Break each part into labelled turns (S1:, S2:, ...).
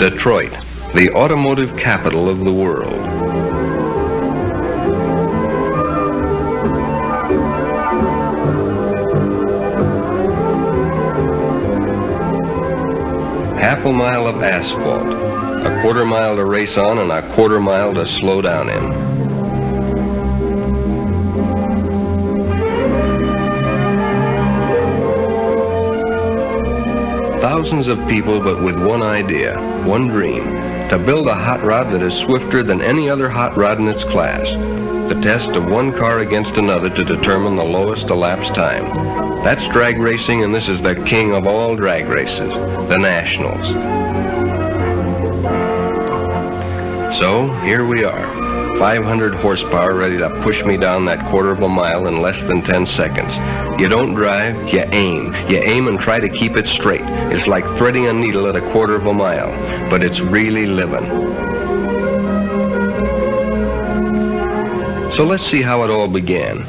S1: Detroit, the automotive capital of the world. Half a mile of asphalt, a quarter mile to race on and a quarter mile to slow down in. Thousands of people, but with one idea, one dream, to build a hot rod that is swifter than any other hot rod in its class. The test of one car against another to determine the lowest elapsed time. That's drag racing, and this is the king of all drag races, the Nationals. So, here we are. 500 horsepower ready to push me down that quarter of a mile in less than 10 seconds. You don't drive, you aim. You aim and try to keep it straight. It's like threading a needle at a quarter of a mile, but it's really living. So let's see how it all began.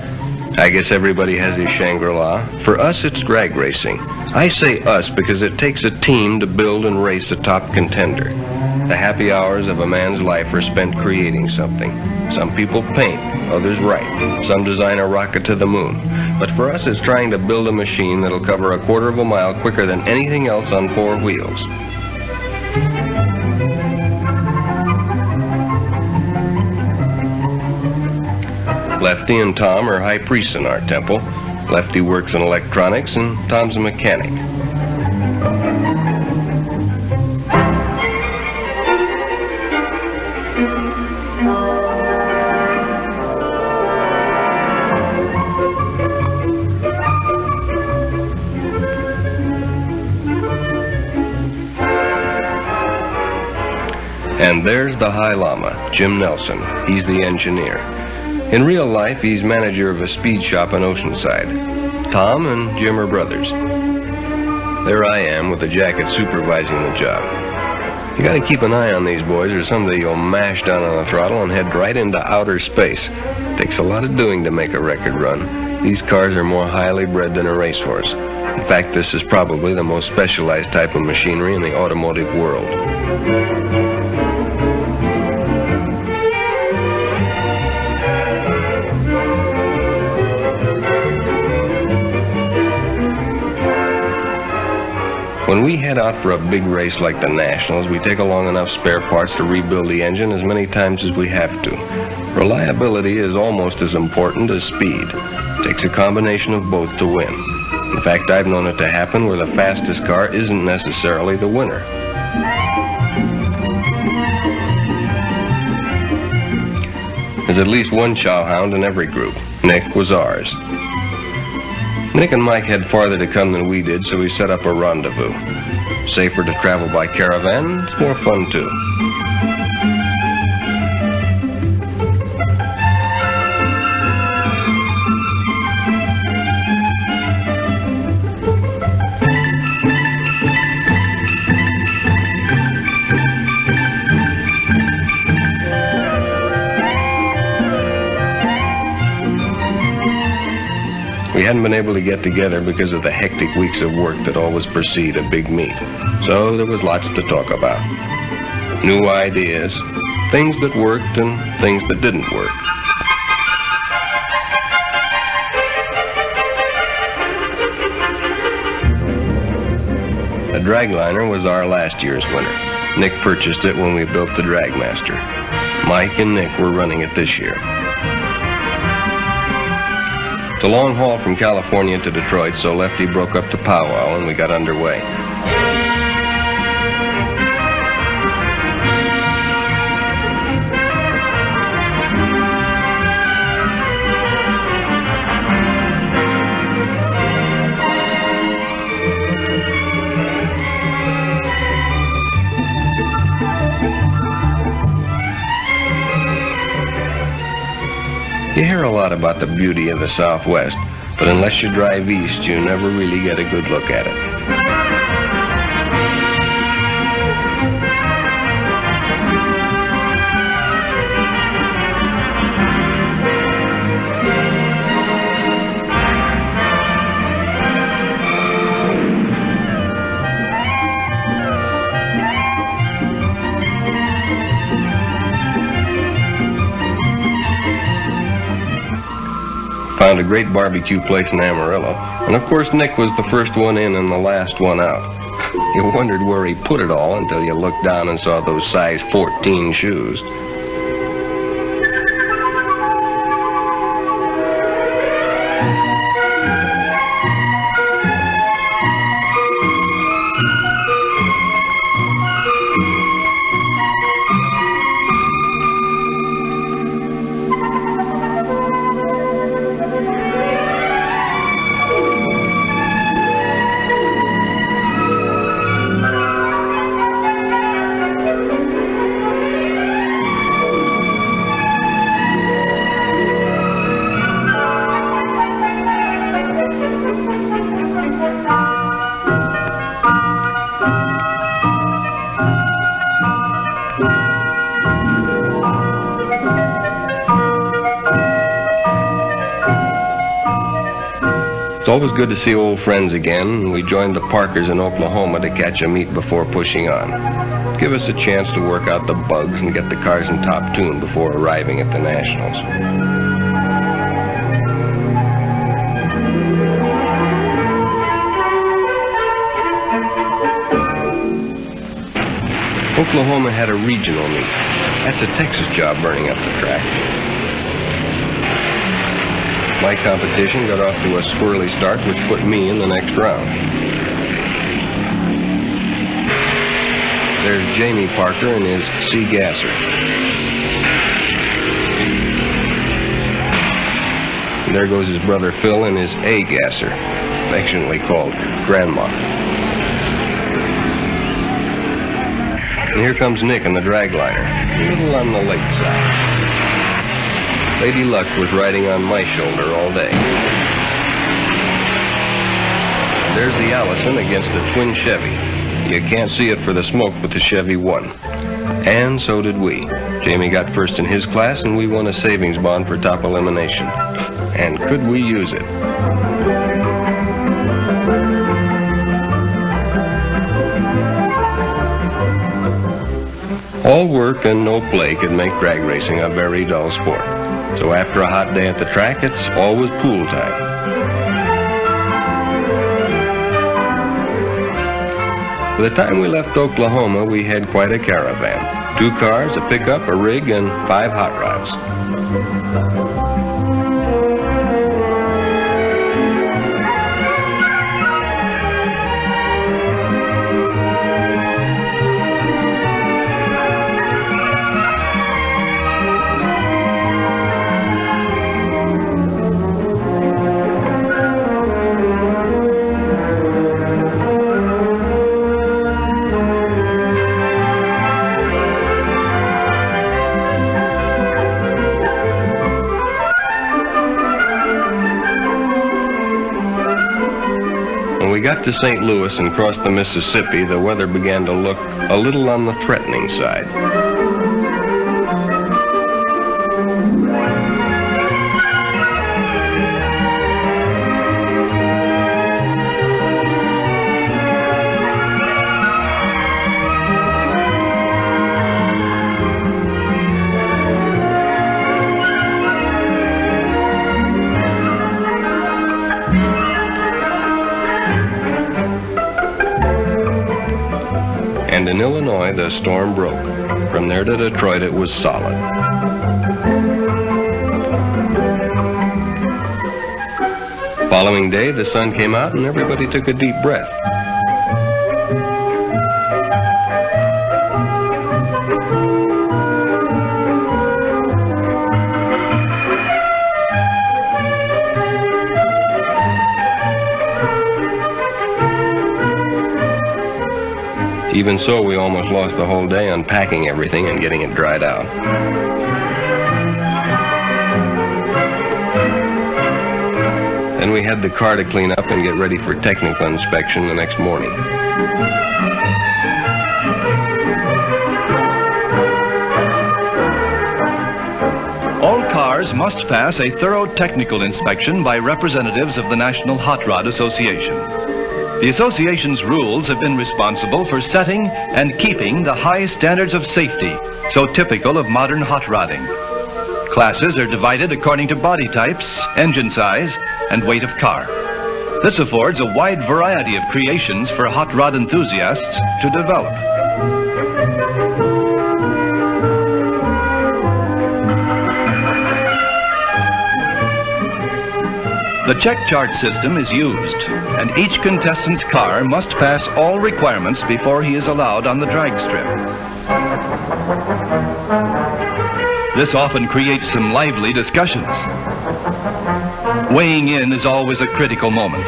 S1: I guess everybody has his Shangri-La. For us, it's drag racing. I say us because it takes a team to build and race a top contender. The happy hours of a man's life are spent creating something. Some people paint, others write, some design a rocket to the moon. But for us, it's trying to build a machine that'll cover a quarter of a mile quicker than anything else on four wheels. Lefty and Tom are high priests in our temple. Lefty works in electronics and Tom's a mechanic. And there's the High Llama, Jim Nelson. He's the engineer. In real life, he's manager of a speed shop in Oceanside. Tom and Jim are brothers. There I am with the jacket supervising the job. You gotta keep an eye on these boys or someday you'll mash down on the throttle and head right into outer space. Takes a lot of doing to make a record run. These cars are more highly bred than a racehorse. In fact, this is probably the most specialized type of machinery in the automotive world. When we head out for a big race like the Nationals, we take along enough spare parts to rebuild the engine as many times as we have to. Reliability is almost as important as speed. It takes a combination of both to win. In fact, I've known it to happen where the fastest car isn't necessarily the winner. There's at least one chowhound in every group. Nick was ours. Nick and Mike had farther to come than we did, so we set up a rendezvous. Safer to travel by caravan, it's more fun too. We hadn't been able to get together because of the hectic weeks of work that always precede a big meet. So there was lots to talk about. New ideas, things that worked and things that didn't work. The Dragliner was our last year's winner. Nick purchased it when we built the Dragmaster. Mike and Nick were running it this year. It's a long haul from California to Detroit, so Lefty broke up the powwow and we got underway. You hear a lot about the beauty of the Southwest, but unless you drive east, you never really get a good look at it. found a great barbecue place in Amarillo, and of course Nick was the first one in and the last one out. You wondered where he put it all until you looked down and saw those size 14 shoes. It's always good to see old friends again, and we joined the Parkers in Oklahoma to catch a meet before pushing on. Give us a chance to work out the bugs and get the cars in top tune before arriving at the Nationals. Oklahoma had a regional meet. That's a Texas job burning up the track. My competition got off to a swirly start, which put me in the next round. There's Jamie Parker and his C Gasser. And there goes his brother Phil and his A Gasser, affectionately called Grandma. And here comes Nick in the dragliner, a little on the late side. Lady Luck was riding on my shoulder all day. There's the Allison against the twin Chevy. You can't see it for the smoke, but the Chevy won. And so did we. Jamie got first in his class, and we won a savings bond for top elimination. And could we use it? All work and no play could make drag racing a very dull sport. So after a hot day at the track, it's always pool time. By the time we left Oklahoma, we had quite a caravan. 2 cars, a pickup, a rig, and 5 hot rods. When we got to St. Louis and crossed the Mississippi, the weather began to look a little on the threatening side. And in Illinois, the storm broke. From there to Detroit, it was solid. Following day, the sun came out and everybody took a deep breath. Even so, we almost lost the whole day unpacking everything and getting it dried out. Then we had the car to clean up and get ready for technical inspection the next morning.
S2: All cars must pass a thorough technical inspection by representatives of the National Hot Rod Association. The association's rules have been responsible for setting and keeping the high standards of safety so typical of modern hot rodding. Classes are divided according to body types, engine size, and weight of car. This affords a wide variety of creations for hot rod enthusiasts to develop. The check chart system is used, and each contestant's car must pass all requirements before he is allowed on the drag strip. This often creates some lively discussions. Weighing in is always a critical moment.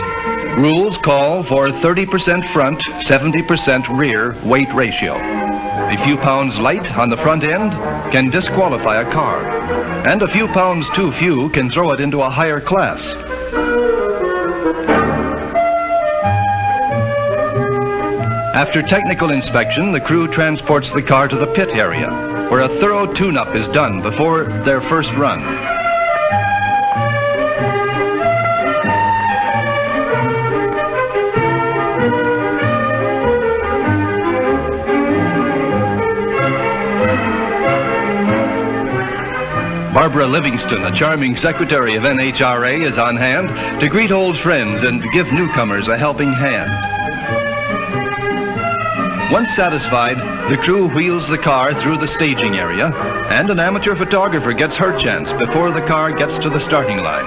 S2: Rules call for 30% front, 70% rear weight ratio. A few pounds light on the front end can disqualify a car, and a few pounds too few can throw it into a higher class. After technical inspection, the crew transports the car to the pit area, where a thorough tune-up is done before their first run. Barbara Livingston, a charming secretary of NHRA, is on hand to greet old friends and give newcomers a helping hand. Once satisfied, the crew wheels the car through the staging area, and an amateur photographer gets her chance before the car gets to the starting line.